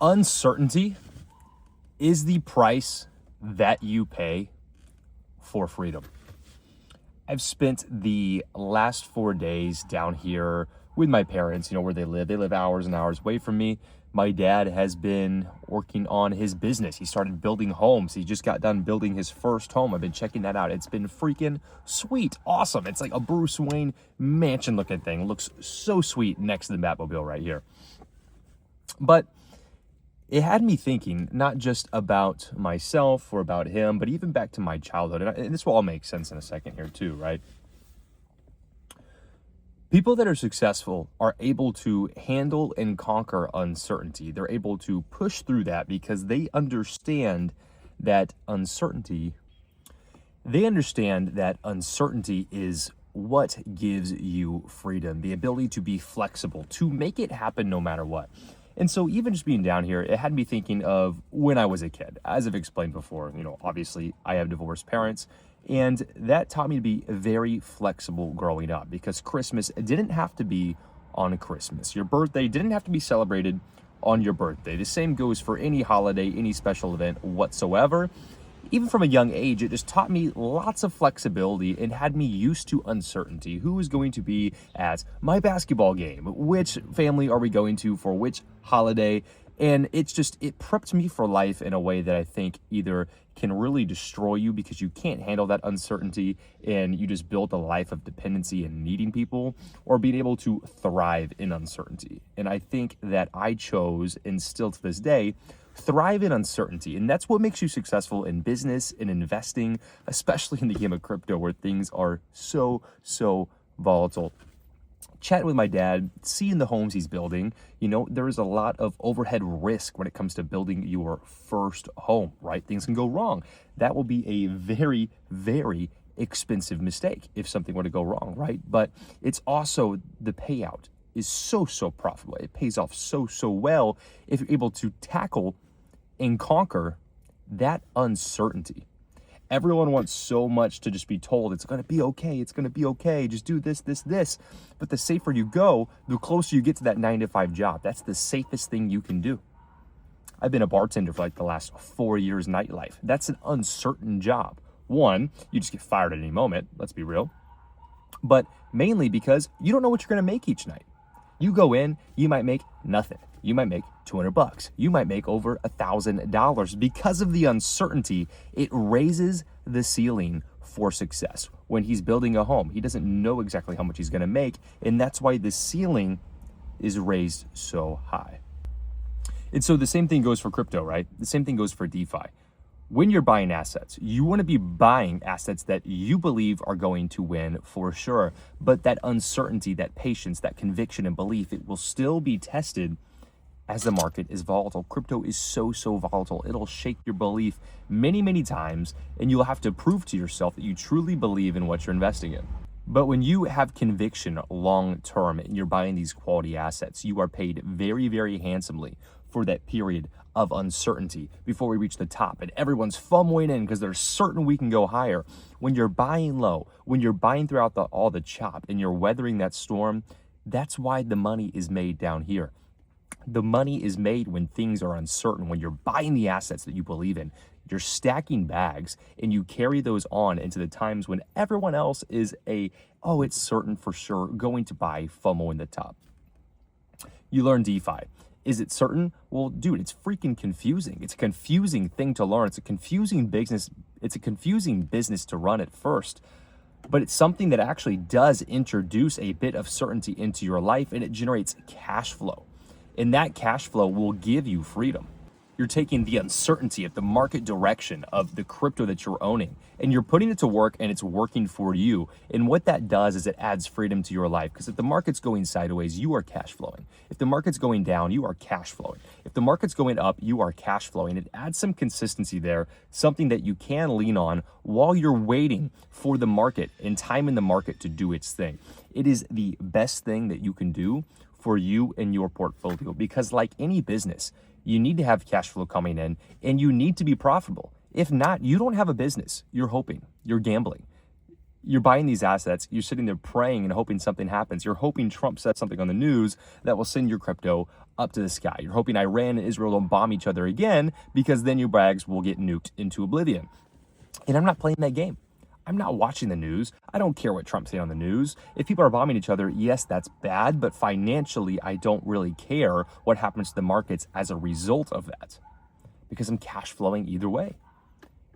Uncertainty is the price that you pay for freedom. I've spent the last 4 days down here with my parents, where they live. They live hours and hours away from me. My dad has been working on his business. He started building homes. He just got done building his first home. I've been checking that out. It's been freaking sweet. Awesome. It's like a Bruce Wayne mansion looking thing. It looks so sweet next to the Batmobile right here. But it had me thinking not just about myself or about him, but even back to my childhood. And this will all make sense in a second here too, right? People that are successful are able to handle and conquer uncertainty. They're able to push through that because they understand that uncertainty is what gives you freedom, the ability to be flexible, to make it happen no matter what. And so even just being down here, it had me thinking of when I was a kid. As I've explained before, obviously I have divorced parents, and that taught me to be very flexible growing up because Christmas didn't have to be on Christmas. Your birthday didn't have to be celebrated on your birthday. The same goes for any holiday, any special event whatsoever. Even from a young age, it just taught me lots of flexibility and had me used to uncertainty. Who is going to be at my basketball game? Which family are we going to for which holiday? And it prepped me for life in a way that I think either can really destroy you because you can't handle that uncertainty and you just build a life of dependency and needing people, or being able to thrive in uncertainty. And I think that I chose, and still to this day, thrive in uncertainty. And that's what makes you successful in business and investing, especially in the game of crypto where things are so volatile. Chatting with my dad, seeing the homes he's building, there is a lot of overhead risk when it comes to building your first home, right? Things can go wrong. That will be a very, very expensive mistake if something were to go wrong, right? But it's also the payout is so profitable. It pays off so well if you're able to tackle and conquer that uncertainty. Everyone wants so much to just be told it's going to be okay. It's going to be okay. Just do this. But the safer you go, the closer you get to that 9-to-5 job. That's the safest thing you can do. I've been a bartender for like the last 4 years, nightlife. That's an uncertain job. One, you just get fired at any moment. Let's be real. But mainly because you don't know what you're going to make each night. You go in, you might make nothing. You might make $200. You might make over $1,000 because of the uncertainty. It raises the ceiling for success. When he's building a home, he doesn't know exactly how much he's going to make, and that's why the ceiling is raised so high. And so the same thing goes for crypto, right? The same thing goes for DeFi. When you're buying assets, you want to be buying assets that you believe are going to win for sure. But that uncertainty, that patience, that conviction and belief, it will still be tested as the market is volatile. Crypto is so volatile. It'll shake your belief many times, and you'll have to prove to yourself that you truly believe in what you're investing in. But when you have conviction long term and you're buying these quality assets, you are paid very handsomely for that period of uncertainty before we reach the top, and everyone's FOMOing in because they're certain we can go higher. When you're buying low, when you're buying throughout all the chop and you're weathering that storm, that's why the money is made down here. The money is made when things are uncertain, when you're buying the assets that you believe in. You're stacking bags and you carry those on into the times when everyone else is it's certain for sure going to buy FOMO in the top. You learn DeFi. Is it certain? Well, dude, it's freaking confusing. It's a confusing thing to learn. It's a confusing business. It's a confusing business to run at first, but it's something that actually does introduce a bit of certainty into your life, and it generates cash flow. And that cash flow will give you freedom. You're taking the uncertainty of the market direction of the crypto that you're owning, and you're putting it to work, and it's working for you. And what that does is it adds freedom to your life, because if the market's going sideways, you are cash flowing. If the market's going down, you are cash flowing. If the market's going up, you are cash flowing. It adds some consistency there, something that you can lean on while you're waiting for the market and time in the market to do its thing. It is the best thing that you can do for you and your portfolio, because like any business, you need to have cash flow coming in and you need to be profitable. If not, you don't have a business. You're hoping, you're gambling. You're buying these assets, you're sitting there praying and hoping something happens. You're hoping Trump says something on the news that will send your crypto up to the sky. You're hoping Iran and Israel don't bomb each other again, because then your bags will get nuked into oblivion. And I'm not playing that game. I'm not watching the news. I don't care what Trump's saying on the news. If people are bombing each other, yes, that's bad, but financially, I don't really care what happens to the markets as a result of that, because I'm cash flowing either way.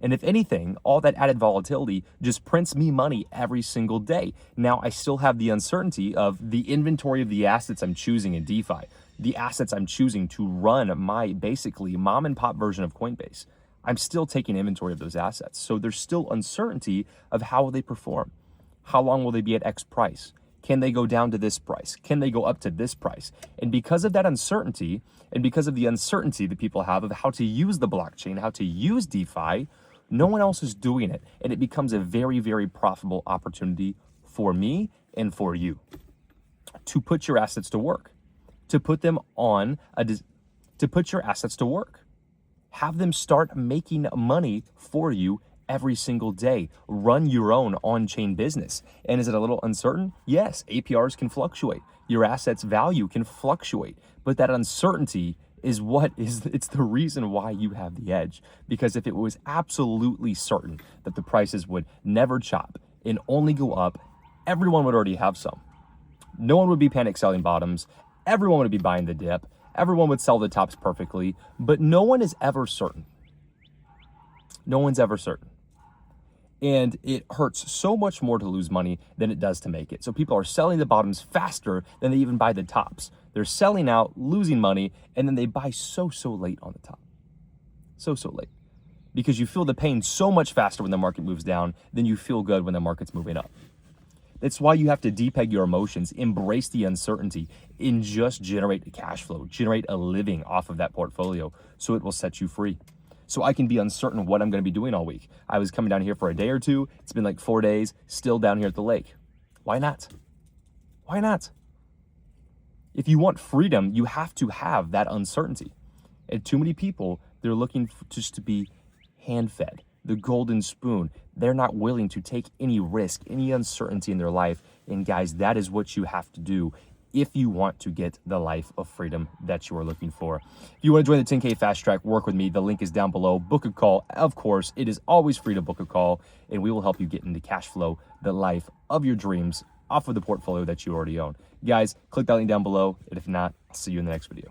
And if anything, all that added volatility just prints me money every single day. Now I still have the uncertainty of the inventory of the assets I'm choosing in DeFi, the assets I'm choosing to run my basically mom and pop version of Coinbase. I'm still taking inventory of those assets. So there's still uncertainty of how will they perform. How long will they be at X price? Can they go down to this price? Can they go up to this price? And because of that uncertainty, and because of the uncertainty that people have of how to use the blockchain, how to use DeFi, no one else is doing it. And it becomes a very, very profitable opportunity for me and for you to put your assets to work, to put them on to put your assets to work. Have them start making money for you every single day. Run your own on-chain business. And is it a little uncertain? Yes, APRs can fluctuate. Your assets value can fluctuate, but that uncertainty is it's the reason why you have the edge. Because if it was absolutely certain that the prices would never chop and only go up, everyone would already have some. No one would be panic selling bottoms. Everyone would be buying the dip. Everyone would sell the tops perfectly, but no one is ever certain. No one's ever certain. And it hurts so much more to lose money than it does to make it. So people are selling the bottoms faster than they even buy the tops. They're selling out, losing money, and then they buy so late on the top. So late. Because you feel the pain so much faster when the market moves down than you feel good when the market's moving up. That's why you have to depeg your emotions, embrace the uncertainty, and just generate the cash flow, generate a living off of that portfolio so it will set you free. So I can be uncertain what I'm going to be doing all week. I was coming down here for a day or two. It's been like 4 days, still down here at the lake. Why not? Why not? If you want freedom, you have to have that uncertainty. And too many people, they're looking just to be hand-fed, the golden spoon. They're not willing to take any risk, any uncertainty in their life. And guys, that is what you have to do if you want to get the life of freedom that you are looking for. If you want to join the 10K Fast Track, work with me. The link is down below. Book a call. Of course, it is always free to book a call, and we will help you get into cash flow, the life of your dreams off of the portfolio that you already own. Guys, click that link down below. And if not, I'll see you in the next video.